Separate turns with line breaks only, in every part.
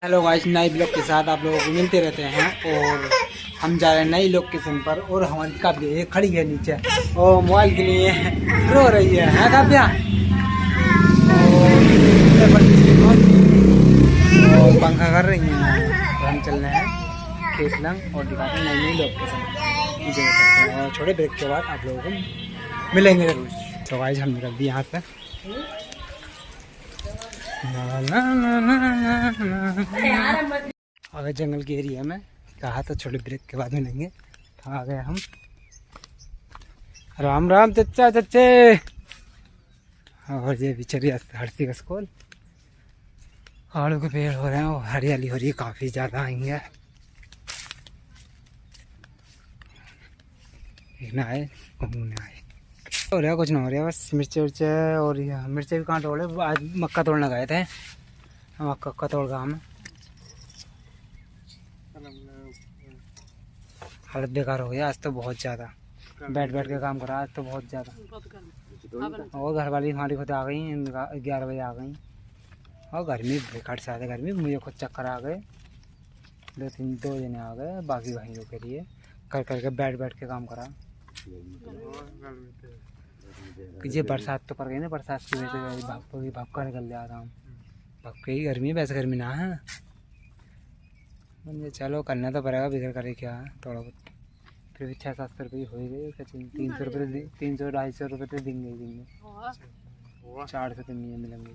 Hello guys, नए blog के साथ आप लोगों को मिलते रहते हैं। और हम जा रहे हैं नई लोकेशन पर। और हमारी काव्या खड़ी है नीचे और मोबाइल के लिए रो रही है काव्या। और पंखा कर रही हैं। तो हम चल रहे हैं खेत लंग और दिखाते हैं नई लोकेशन। और छोटे ब्रेक के बाद आप लोगों को मिलेंगे जरूर। तो गाइस हम निकल दिए यहाँ से। अगर जंगल के एरिया में कहा तो छोटे ब्रेक के बाद मिलेंगे। तो आ गए हम। राम राम चच्चा चच्चे। और ये बिचरी हरसी का स्कूल। आड़ू के पेड़ हो रहे हैं और हरियाली हो रही है, काफ़ी ज़्यादा आएंगे। देखना आए घूमने आए हो रहा कुछ ना हो रहा, बस मिर्चे उर्चे। और मिर्चे भी कहाँ तोड़े, आज मक्का तोड़ने गए थे। मक्का तोड़ गया हमें। हालत बेकार हो गया आज तो बहुत ज़्यादा। बैठ के काम करा आज तो बहुत ज़्यादा। और घर वाली हमारी खुद आ गई 11 बजे आ गई। और गर्मी बेकार से आते, गर्मी मुझे खुद चक्कर आ गए। 2 जने आ गए, बाकी भाइयों के लिए कर बैठ के काम करा। ये बरसात तो कर गई ना, बरसात की वजह से भाप का निकल जा रहा हूँ। भाप की गर्मी, वैसे गर्मी ना है। मुझे चलो करना तो पड़ेगा, बिगड़ करे क्या थोड़ा बहुत। फिर भी 600-700 रुपये हो ही गए। 300 रुपये 300-250 रुपये तो देंगे ही देंगे। 400 तो नहीं मिलेंगे।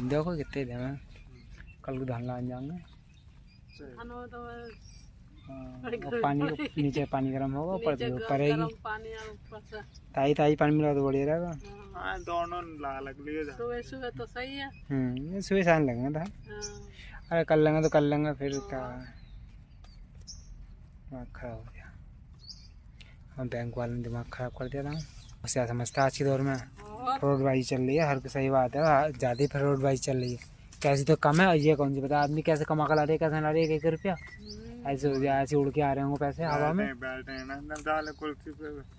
देखो कितने दें। कल को धान लाने जाएंगे। पानी नीचे पानी गर्म होगा, ऊपर पड़ेगी। ताई पानी मिला तो बढ़िया रहेगा।
दोनों सुबह तो सही है।
सुबह शाम लगेंगे था। अरे कर लेंगे तो कर लेंगे, फिर क्या दिमाग खराब हो गया। हम बैंक वाले ने दिमाग खराब कर दिया था। क्या समझता है आज के दौर में फ्रॉडबाजी चल रही है। हर सही बात है, ज़्यादा ही फ्रॉडबाजी चल रही है। कैसे तो कम है, ये कौन सी पता आदमी कैसे कमा कर ला रहे हैं, कैसे ला रहे हैं 1 रुपया। ऐसे हो गया, ऐसे उड़ के आ रहे होंगे पैसे हवा में।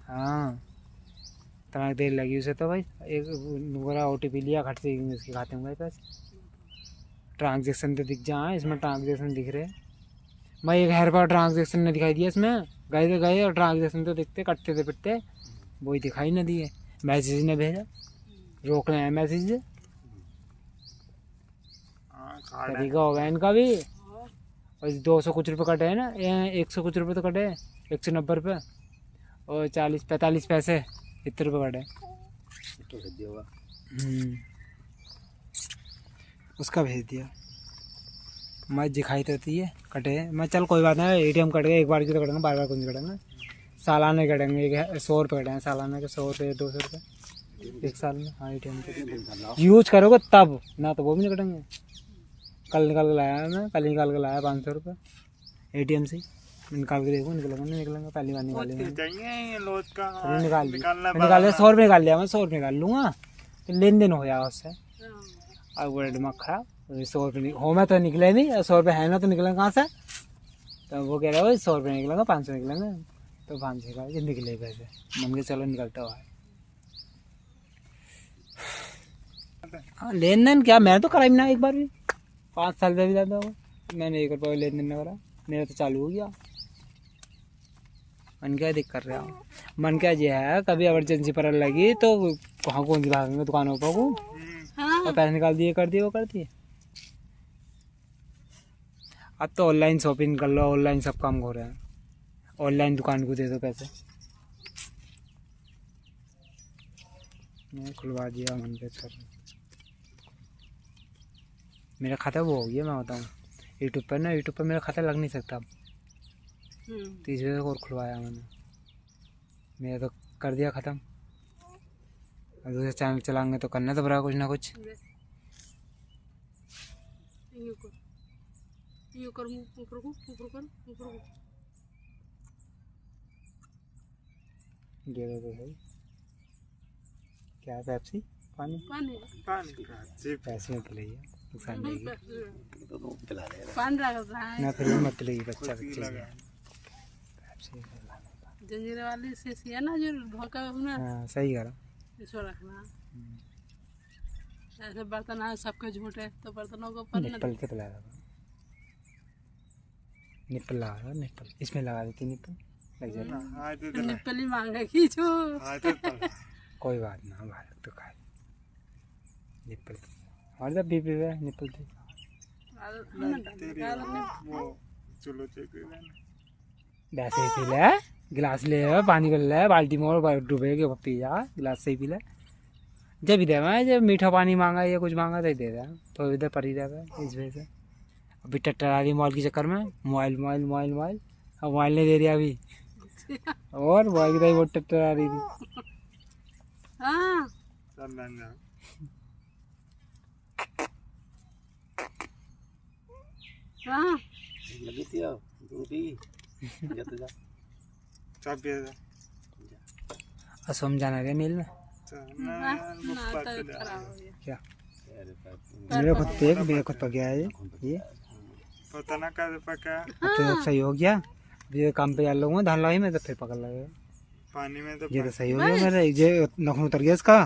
हाँ तमाक देर लगी उसे तो भाई। एक बोरा OTP लिया, खट से उसके खाते में पैसे। ट्रांजेक्शन तो दिख जाए इसमें, ट्रांजेक्शन दिख रहे। मैं एक हर बार ट्रांजेक्शन ने दिखाई दिया इसमें। गए और ट्रांजेक्शन तो दिखते, कटते थे पिटते, वही दिखाई न दिए। मैसेज ने भेजा, रोक रहे हैं मैसेज। तरीका होगा इनका भी। और 200 कुछ रुपये कटे हैं ना, 100 कुछ रुपये तो कटे, 190 रुपये और 40-45 पैसे इतने रुपये कटे। उसका भेज दिया। मैं दिखाई तो थी ये कटे। मैं चल कोई बात नहीं, ATM कट गए, एक बार की तो कटेंगे, बार कुछ नहीं कटेंगे। सालाना कटेंगे, 100 रुपये कटेंगे सालाना के। 100 रुपये 200 रुपये 1 साल में। हाँ ATM के यूज करोगे तब ना, तो वो भी नहीं कटेंगे। कल निकाल के लाया मैं, कल निकाल के लाया 500 रुपये ATM से। निकाल के देखो निकलेंगे नहीं निकलेंगे, पहली बार निकालेंगे। निकाल लिया 100 रुपये निकाल लिया मैं, 100 रुपये निकाल लूँगा तो लेन देन हो जाएगा उससे। और वो दिमाग खराब, 100 रुपये हो मैं तो निकले नहीं, 100 रुपये है ना तो निकलेंगे कहाँ से। तो वो कह रहा है 100 रुपये निकलेंगे, 500 निकलेंगे। तो 500 का निकले पैसे, मन के चलो निकलता हुआ। हाँ लेन देन क्या, मैं तो करा ही ना एक बार भी। 5 साल से भी ज़्यादा हो मैंने 1 रुपये लेन देन करा। मेरा तो चालू हो गया। मन क्या दिक्कत कर रहा हूँ, मन क्या ये है कभी इमरजेंसी पर लगी तो कहाँ कौन सी भागेंगे दुकानों पर को। और पैसे निकाल दिए, कर दिए वो कर दिए। अब तो ऑनलाइन शॉपिंग कर लो, ऑनलाइन सब काम हो रहे हैं। ऑनलाइन दुकान को दे दो पैसे। मैं खुलवा दिया मन के सर। मेरा खाता वो हो गया, मैं बताऊँ यूट्यूब पर ना, यूट्यूब पर मेरा खाता लग नहीं सकता अब। तो इस वजह से और खुलवाया मैंने। मेरा तो कर दिया ख़त्म। और दूसरे चैनल चलाएंगे तो करना तो पड़ेगा कुछ ना कुछ। दे दो तो सही। क्या पेप्सी पानी पैसे मत पिलाइए, नुकसान देगी ना। फिर भी मत पिलाइए, बच्चा
जंजीर वाली शीशी है ना जो ढोका।
हाँ सही करा।
इसको रखना। ऐसे बर्तन है सबके झूठे तो बर्तनों को ऊपर न
निप्पल से पिला रहा निप्पल लगा रहा निप्पल इसमें लगा देती निप्पल लग जाएगा
निप्पल ही मांगे खींचो।
कोई बात ना भारत तो खाए निप्पल और जब बीपी है निप्पल थे वैसे ही पी ले गिलास ले पानी कर ले बाल्टी में और डूबे के पी जा गिलास से ही पी ले जब भी दे जब मीठा पानी मांगा या कुछ मांगा तो ही दे रहा तो इधर पर ही रहता है इस वजह से अभी टट्टर आ रही मोबाइल के चक्कर में मोबाइल मोबाइल मोबाइल मोबाइल अब मोबाइल नहीं दे रही अभी और मोबाइल की तरह वो टट्टर आ रही थी।
हाँ हाँ
लगी थी
असम जाना है नील में क्या मेरे खुद पक गया है ये
पता ना कब पका
तो सही हो गया ये काम पे यार लोगों धान लाई में तो फिर पकड़ लगेगा
पानी में तो
ये तो सही हो गया मेरा ये नखून उतर गया इसका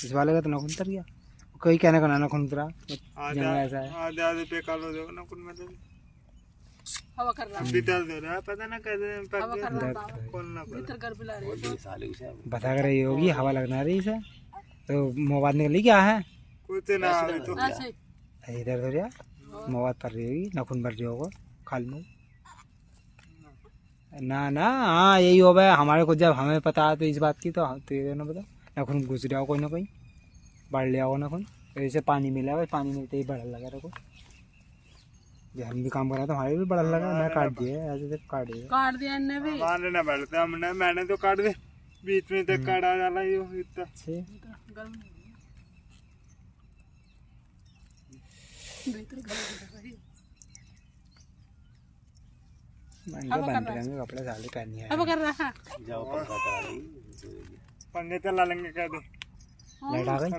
इस वाले का तो नखून उतर गया कोई कहने का ना नखून उतरा ऐसा है
आधे आधे पे कालो दो नखून में तो
हवा कर रहा
भीतर दे रहा पता ना कैसे पक
हवा कर
गया
रहा
खोलना
भीतर घर बुला रही
बता कर रही होगी हवा लगना रही इसे तो मोबाइल निकली क्या है
कुछ ना अभी तो
ऐसे
इधर उधर या मोबाइल पर रही होगी नखून भर रही होगा खाल में ना ना हाँ यही हो गया हमारे को जब हमें पता है तो इस बात की तो ये ना पता नखून घुस रहा हो कोई ना कोई बढ़ लिया हो नखून जैसे पानी मिला भाई पानी मिलते ही बढ़ लगा रखो जब हम भी काम कर रहे तो हमारे भी बढ़ लगा मैं काट दिया ऐसे से काट
दिया इनने भी
मारने ना बैठते हमने मैंने तो काट दे बीच में तक काटा डाला ये इतना
गर्म भीतर घर बुला रही
बंद रहेंगे कपड़े साले पहनने हैं
हवा कर रहा
जाओ पंखा चला रही पंखे चला लेंगे कह दो
लाइट आ गई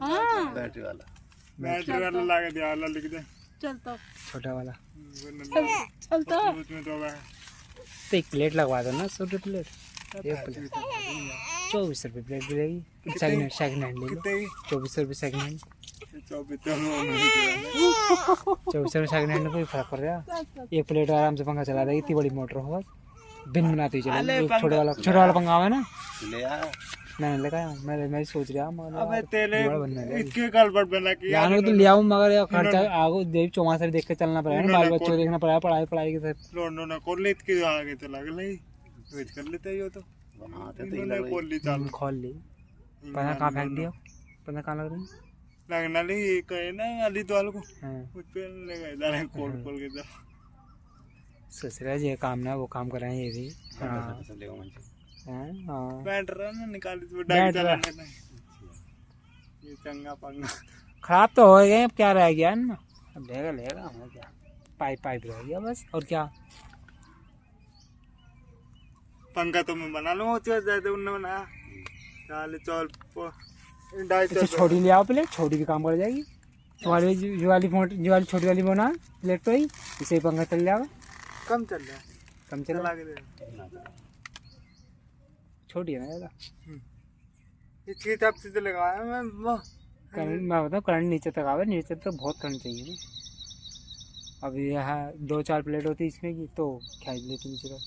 हाँ
बैटरी वाला लगा दिया वाला लिख दे
चल तो
छोटा वाला
चल तो
उसमें तो है
तो एक प्लेट लगवा दो ना 100 प्लेट एक प्लेट 24 रुपये प्लेट मिलेगी सेकंड हैंड ले लो 24 रुपये सेकंड हैंड 24 रुपये सेकंड हैंड में कोई फर्क पड़ रहा एक प्लेट आराम से पंखा चला देगी इतनी बड़ी मोटर होगा बिन बनाते ही चले छोटा वाला पंखा है ना मैंने लगा मैं सोच रहा
अबे तेरे इसके गड़बड़ बना कि
यार तो ले आऊं मगर यार खर्चा आगो देव चौमासर देख के चलना पड़ेगा ना बाल बच्चों देखना पड़ेगा पढ़ाई के साथ
लोंडो ना खोल ले के आगे तो लग ले वेट कर लेते हो तो हां तो इन्होंने खोल ली चालू
खोल ली पता कहां फेंक दिया पता कहां लग रही
लगना नहीं कहे ना अली तो को कुछ पे लगा इधर खोल के तो
ससुरा जी काम ना वो काम कर रहे हैं ये भी हां
बैटरी ना निकाल दो डाइट चलाने ये चंगा पंगा
खराब तो हो गए अब क्या रह गया ना अब लेगा हमें क्या पाइप रह गया बस और क्या
पंखा तो मैं बना लूंगा ज्यादा उन्होंने बनाया चाल चौल
अच्छा छोटी ले आओ प्लेट छोटी भी काम कर जाएगी जो वाली छोटी वाली बना प्लेट तो ही इसे पंखा चल जाएगा
कम चल रहा है
कम चला छोटी है ना ज़्यादा
इसकी हिसाब से तो लगाया मैं
मैं बताऊँ करंट नीचे तक आवे नीचे तो बहुत करंट चाहिए अब यहाँ 2-4 प्लेट होती इसमें की तो खींच लेती नीचे तक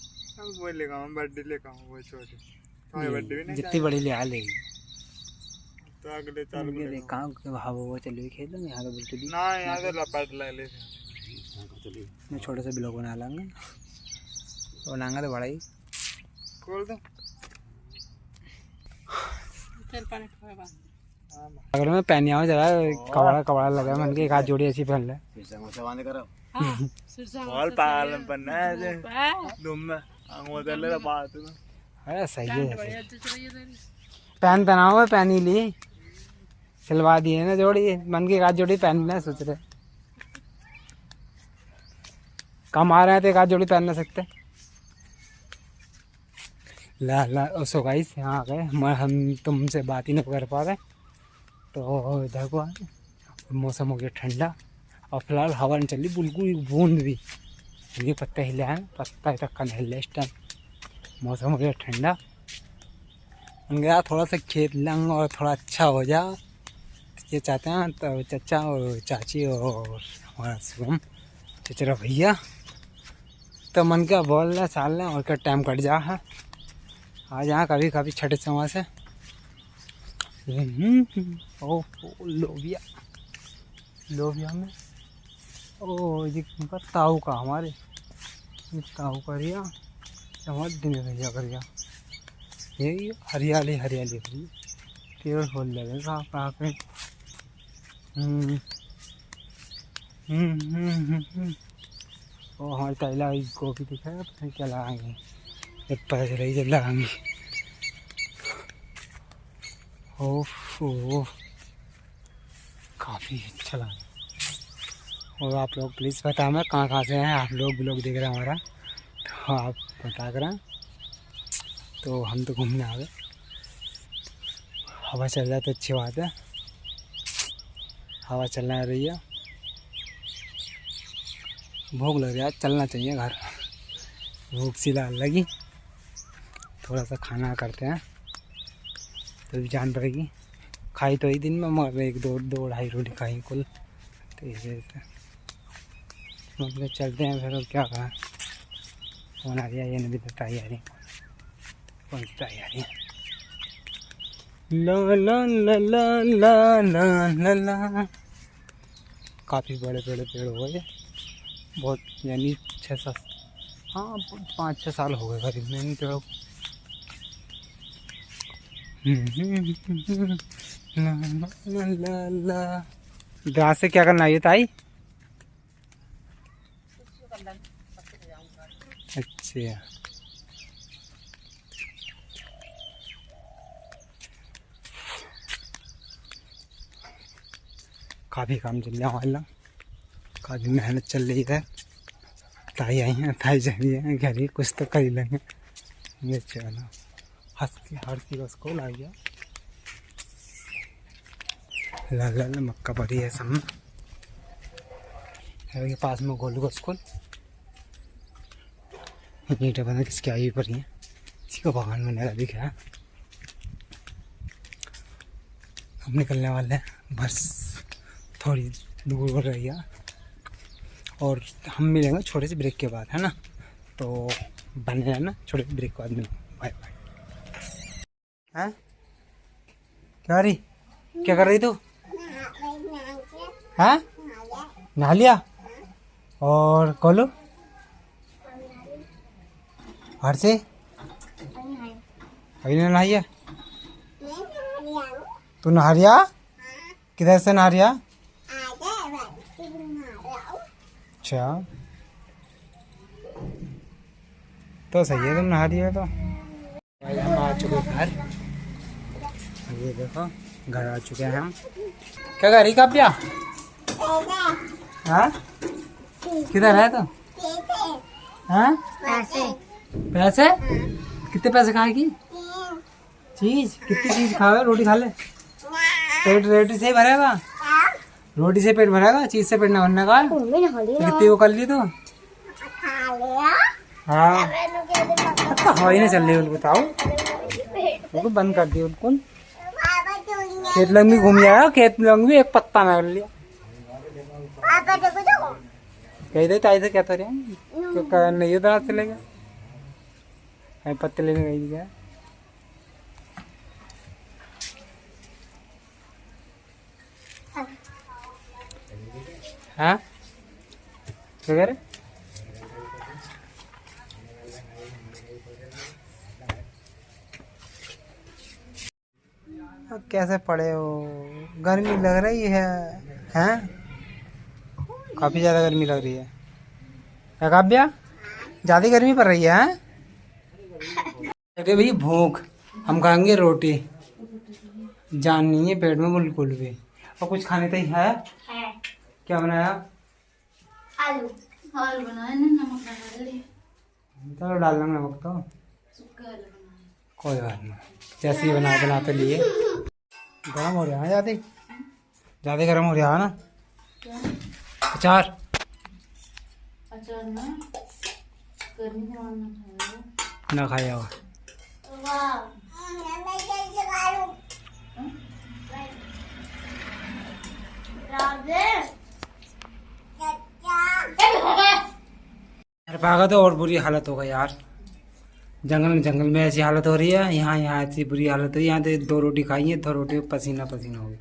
वो लेगा बर्थडे लेगा वो छोटी बर्थडे भी
जितनी बड़ी ले आ लेगी
तो अगले चालू
कहाँ हवा वो चलिए खेल लेंगे यहाँ तो बिल्कुल
ना यहाँ तो लपट ले ले
मैं छोटे से ब्लॉग बना लाऊंगा बनाऊंगा तो बड़ा ही
खोल दो
अगर मैं पहन आऊँ जरा कपड़ा लगा मन के एक हाथ जोड़ी ऐसी पहन ले
बॉल पाल बनना है तुम में अंगूठा ले बात में
अरे सही है पहनाओ पहन ही ली सिलवा दिए ना जोड़ी मन के एक हाथ जोड़ी पहनना सोच रहे कम आ रहे हैं तो एक हाथ जोड़ी पहन ना सकते ला सो गाइस यहाँ आ गए हम तुमसे बात ही नहीं कर पा रहे तो इधर को आए मौसम हो गया ठंडा और फिलहाल हवा नहीं चली बिल्कुल बूंद भी ये पत्ते हिले हैं पत्ता तक का नहीं हिले इस टाइम मौसम हो गया ठंडा गया थोड़ा सा खेत लंग और थोड़ा अच्छा हो जा ये चाहते हैं तो चाचा और चाची और हमारा शुभम चचरा भैया तो मन क्या बोल रहे साल रहे और क्या टाइम कट जा है आज यहाँ कभी कभी छठे समय से। ओ लोबिया लोबिया में ओ ये ताऊ का हमारे ताऊ का रिया हमारे दिन भैया कर गया ये हरियाली हरियाली हरी पेड़ खोल लगे कहाँ पे। और हमारी ताईला गोभी दिखाएगा पता नहीं क्या लगाएंगे जब पता चलेगी जब लगाएंगे। ओह काफ़ी अच्छा लगा। और आप लोग प्लीज़ बता मैं कहाँ से हैं आप लोग ब्लॉग देख रहे हैं हमारा तो आप बता करें। तो हम तो घूमने आ गए हवा चल रहा है तो अच्छी बात है हवा चलना रही है। भूख लग रहा है चलना चाहिए घर भूख सी लगी थोड़ा सा खाना करते हैं तो भी जान पड़ेगी। खाई तो ही दिन में मगर एक दो ढाई रोटी खाई कुल तो इस वजह से मतलब चलते हैं फिर और क्या करें। कौन आ गया ये नहीं भी तैयारी कौन सी तैयारी है। ला ला ला ला ला ला ला ला काफ़ी बड़े बड़े पेड़ हो गए बहुत यानी 6-7 हाँ 5-6 साल हो गए करीब में इन पेड़ों को। ला ला ला ग्रास से क्या करना है ये ताई। अच्छा काफ़ी काम चल रहा है काफ़ी मेहनत चल रही है। ताई आई हैं ताई जा रही है घर ही कुछ तो कर ही लेंगे। ये चलो हर की बस को ला गया ला ला ला मक्का पड़ी है सब में के पास में गोलू का स्कूल ईंटें बना किसकी आई पड़ी है इसी को भगवान में नया दिख रहा है। हम निकलने वाले हैं बस थोड़ी दूर हो रही है और हम मिलेंगे छोटे से ब्रेक के बाद है ना तो बने रहना छोटे से ब्रेक के बाद मिलेंगे। Bye bye. हैं क्या रही क्या कर रही तू हैं नहा लिया और कोलू हर से अभी नहीं नहाई है तू नहा रिया किधर से नहा रिया। अच्छा तो सही है तुम नहा रही है तो हम आ चुके घर ये देखो घर आ चुके हैं हम। क्या कर रही काव्या हाँ किधर है तो हाँ पैसे कितने पैसे खाएगी चीज कितनी चीज खाओ रोटी खा ले पेट रोटी से ही भरेगा रोटी से पेट भरेगा चीज से पेट ना भरने का कितनी वो कर ली तो हाँ तो हवा ही नहीं चल रही उनको बताओ उनको बंद कर दिया उनको खेत लंग भी घूम जाएगा खेत लंग भी एक पत्ता ना कर लिया कही दे ताई से क्या तो रहे नहीं उधर से लेगा पत्ते लेने गई क्या हाँ क्या कह रहे कैसे पड़े हो गर्मी लग रही है हैं काफी ज्यादा गर्मी लग रही है क्या काव्या ज्यादा गर्मी पड़ रही है अरे भाई भूख हम खाएंगे रोटी जान नहीं है पेट में बिल्कुल भी और कुछ खाने तो ही है क्या बनाया
आलू बनाया नमक डाल दिया
चलो डाल देंगे नमक तो कोई बात नहीं जैसे ही बनाते लिए गर्म हो रहा है ज़्यादा गर्म हो रहा है ना अचार
ना
ना खाया हुआ यार भागा तो और बुरी हालत हो गई यार। जंगल में ऐसी हालत हो रही है, यहाँ ऐसी बुरी हालत है। यहाँ तो 2 रोटी खाई है, 2 रोटी में पसीना पसीना हो गया।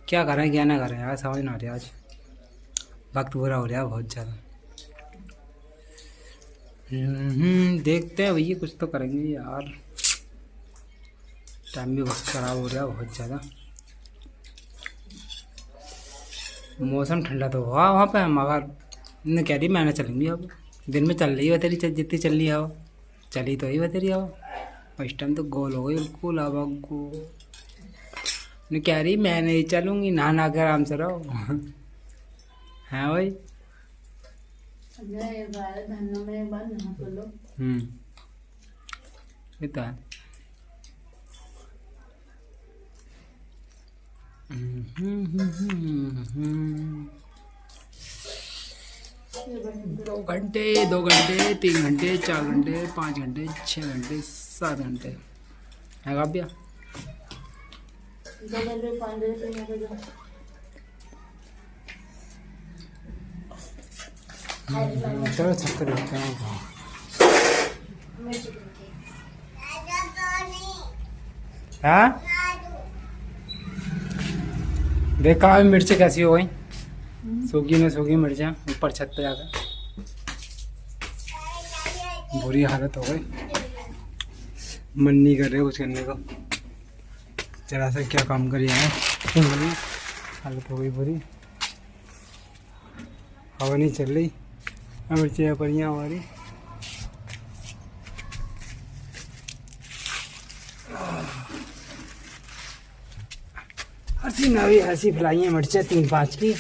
क्या करें क्या ना करें यार, समझ ना आ रहा। आज वक्त बुरा हो रहा है बहुत ज़्यादा। देखते हैं भैया, कुछ तो करेंगे यार। टाइम भी बहुत ख़राब हो रहा है बहुत ज़्यादा। मौसम ठंडा तो हुआ वहाँ पे, मगर ने कह रही मैंने चलूँगी। अब दिन में चल रही है तेरी, जितनी चल रही है वो चली तो ही वह तेरी हवा। इस टाइम तो गोल हो गई बिल्कुल हवा को। ने कह रही मैं नहीं चलूँगी, नहा कर आराम से रहो। हाँ भाई। ये तो है। दो घंटे 3 घंटे 4 घंटे 5 घंटे 6 घंटे 7 घंटे है काव्या। चलो चक्कर देखते हैं। हाँ देखा मिर्ची कैसी हो गई, सूखी मिर्चा ऊपर छत पे जाकर। बुरी हालत हो गई, मन नहीं कर रहा कुछ करने को। जरा सा क्या काम करिए हालत हो गई बुरी। हवा नहीं चल रही, मिर्चियाँ पड़ियाँ हमारी। हंसी फैलाई है मिर्चियाँ 3-5 की।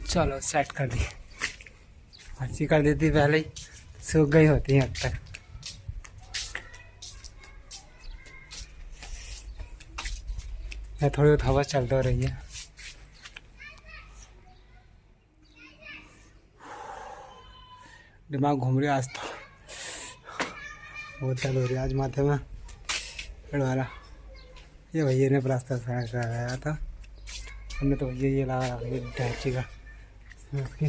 चलो सेट कर दी, अच्छी कर देती पहले ही, सूख गई होती है अब तक। थोड़ी बहुत हवा चल तो रही है। दिमाग घूम रही है आज तो, बहुत दर्द हो रही है आज माथे में पेड़ वाला। ये भैया ने प्लास्टर कराया था हमने, तो भैया ये लगा रखी ढांची का, उसकी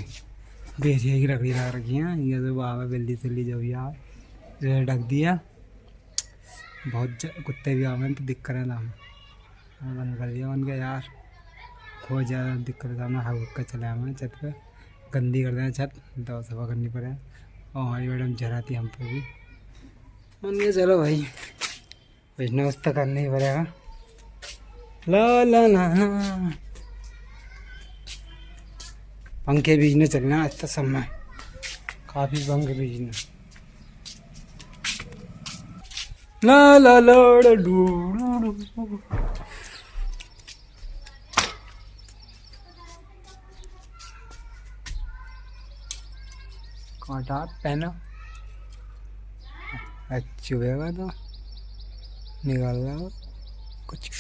बेचिया की लकड़ी लगा रखी है। ये तो बाबा बिल्ली सिल्ली जो भी आ ढक दिया। बहुत कुत्ते भी आवे तो दिक्कत है ना, बंद कर दिया। बन गया यार, बहुत ज़्यादा दिक्कत है। सामने हवा का चला हमें छत पे, गंदी कर दें छत, तो सफा करनी पड़े। और हमारी मैडम जराती हम पे भी। बन गया चलो भाई, बिजनेस तो करना ही पड़ेगा। ला ला ला ला पंखे बीजने चलना आज तो सब में, काफ़ी पंखे बीजने। ला ला ला डू कांटा पहना चुभेगा तो निकाल लो कुछ।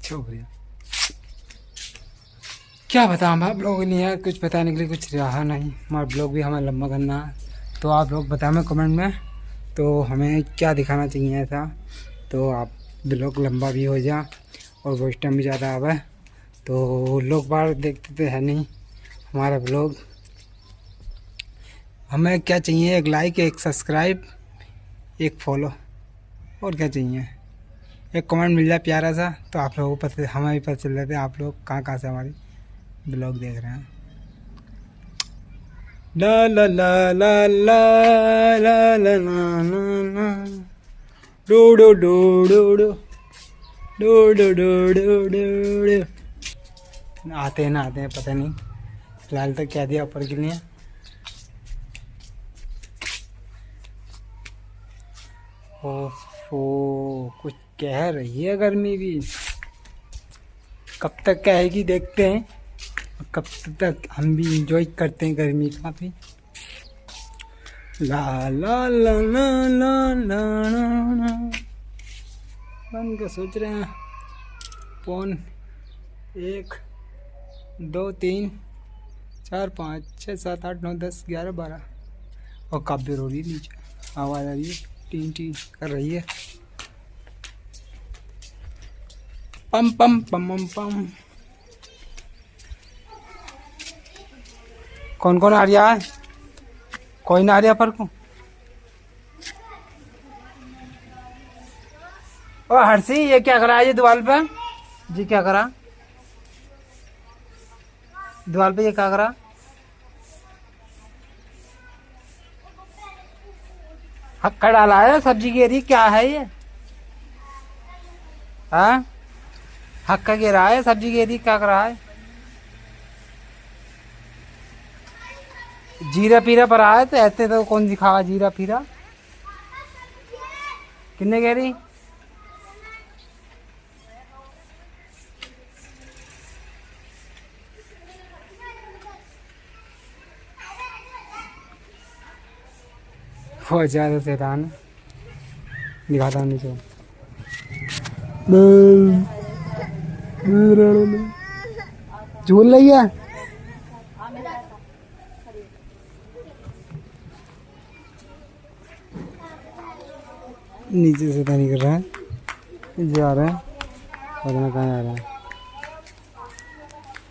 छोड़िए क्या बताऊँ आप लोगों ने यार, कुछ बताने के लिए कुछ रहा नहीं। हमारा ब्लॉग भी हमें लंबा करना है, तो आप लोग बताएं कमेंट में तो हमें क्या दिखाना चाहिए ऐसा, तो आप ब्लॉग लंबा भी हो जाए और वॉइस टाइम भी ज़्यादा आवे। तो लोग बाहर देखते तो है नहीं हमारा ब्लॉग। हमें क्या चाहिए, एक लाइक, एक सब्सक्राइब, एक फॉलो, और क्या चाहिए। एक कमेंट मिल जाए प्यारा सा, तो आप लोगों को पता, हमें भी पता चल जाता है आप लोग कहाँ से हमारी ब्लॉग देख रहे हैं। ला ला ला ला ला ला ला ला डो डो डो डो डो डो डो डो डो डो। आते हैं ना आते हैं पता नहीं, फिलहाल तो क्या दिया ऊपर के लिए। ओफो, कुछ कह रही है गर्मी भी। कब तक कहेगी देखते हैं, कब तक हम भी इंजॉय करते हैं गर्मी का भी। ला ला ला ला ला ला ला। बन के सोच रहे हैं पौन 1 2 3 4 5 6 7 8 9 10 11 12 और काव्य रो रही है नीचे, आवाज़ आ रही है, टीन टीन कर रही है। पम पम पम पम पम। कौन कौन आ रहा है? कोई ना आ रहा पर को। ओ हर्षी, ये क्या करा है ये दीवार पे? जी क्या करा दीवार पे? ये क्या करा? हक्का डाला है सब्जी गिरी, क्या है ये? हाँ, हक्का गिरा है सब्जी गिरी, क्या कर रहा है? जीरा पीरा पर आया तो ऐसे तो कौन दिखावा जीरा पीरा? किन्ने कह रही? बहुत ज्यादा शैतान है, दिखाता हूँ नीचे। झूल रही है। नीचे से पानी कर रहा है, जा रहा है, पता नहीं कहाँ आ रहा है।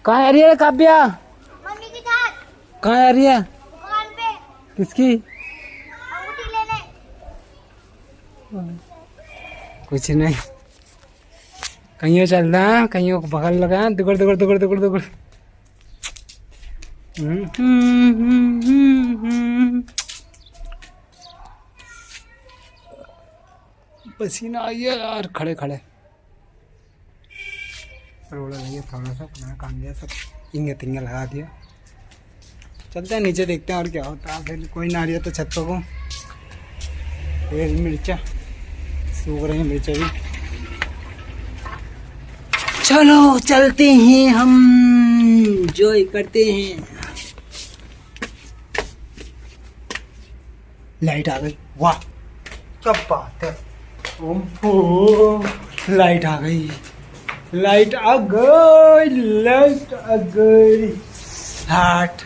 कहाँ आ रही है काव्या?
मम्मी के साथ
कहाँ आ रही है?
दुकान पे
किसकी?
अंगूठी लेने।
कुछ नहीं, कहीं चल रहा है, कहीं को बगल लगा, दुगड़ दुगड़ दुगड़ दुगड़ दुगड़। पसीना आ गया यार, खड़े खड़े। रोड़ा लगे थोड़ा सा, अपना काम दिया, सब इंगे तिंगे लगा दिया। चलते हैं नीचे, देखते हैं और क्या होता है। फिर कोई ना आ रही है तो छत को मिर्चा सूख रही है, मिर्चा भी। चलो चलते हैं, हम एंजॉय करते हैं। लाइट आ गई, वाह क्या बात है। ओहो, लाइट आ गई, लाइट आ गई, लाइट आ गई। हाट,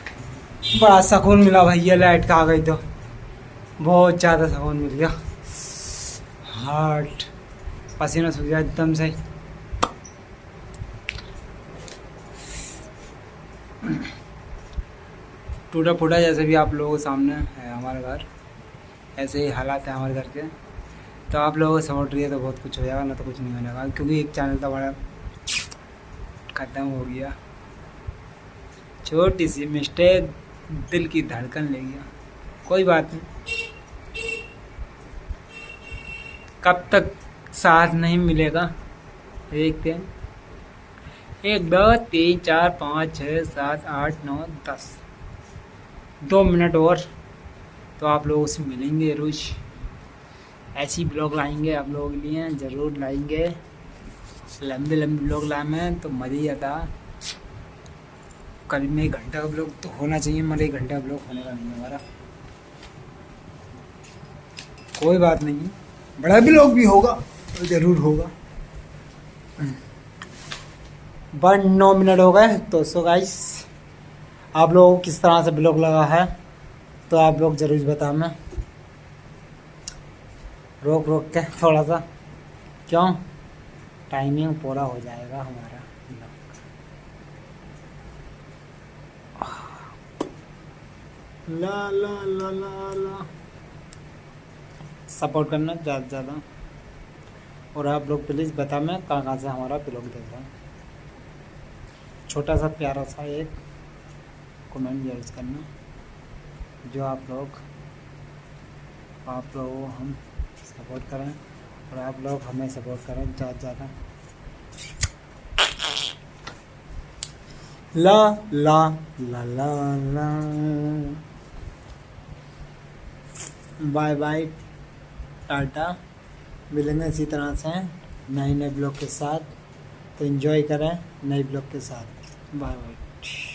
बड़ा सुकून मिला भैया, लाइट का आ गई तो बहुत ज़्यादा सुकून मिल गया। हाट, पसीना सूख गया एकदम से। टूटा फूटा जैसे भी आप लोगों के सामने है हमारा घर, ऐसे ही हालात है हमारे घर के। तो आप लोगों को सपोर्ट रही है तो बहुत कुछ हो जाएगा, ना तो कुछ नहीं होने वाला, क्योंकि एक चैनल तो बड़ा ख़त्म हो गया। छोटी सी मिस्टेक दिल की धड़कन ले गया, कोई बात नहीं। कब तक साथ नहीं मिलेगा देखते हैं। 1 2 3 4 5 6 7 8 9 10 2 मिनट और तो आप लोगों से मिलेंगे रोज। ऐसी ब्लॉग लाएंगे आप लोगों के लिए, ज़रूर लाएंगे। लंबे लंबे ब्लॉग लाए तो मज़ा ही आता। कल में 1 घंटा का ब्लॉग तो होना चाहिए, मगर 1 घंटा का ब्लॉग होने का नहीं हमारा। कोई बात नहीं, बड़ा ब्लॉग भी होगा तो ज़रूर होगा। 9 मिनट हो गए। तो सो गाइस, आप लोगों को किस तरह से ब्लॉग लगा है तो आप लोग ज़रूर बताओ। मैं रोक रोक के थोड़ा सा, क्यों टाइमिंग पूरा हो जाएगा हमारा। ला ला ला ला ला, सपोर्ट करना ज़्यादा से ज़्यादा। और आप लोग प्लीज़ बता मैं कहाँ से हमारा ब्लॉग देख रहा हूँ। छोटा सा प्यारा सा एक कमेंट जरूर करना, जो आप लोग हम सपोर्ट करें और आप लोग हमें सपोर्ट करें ज़्यादा से ज़्यादा। ला ला ला ला ला, बाय बाय, टाटा। मिलेंगे इसी तरह से नए नए ब्लॉग के साथ। तो एंजॉय करें नए ब्लॉग के साथ। Bye bye.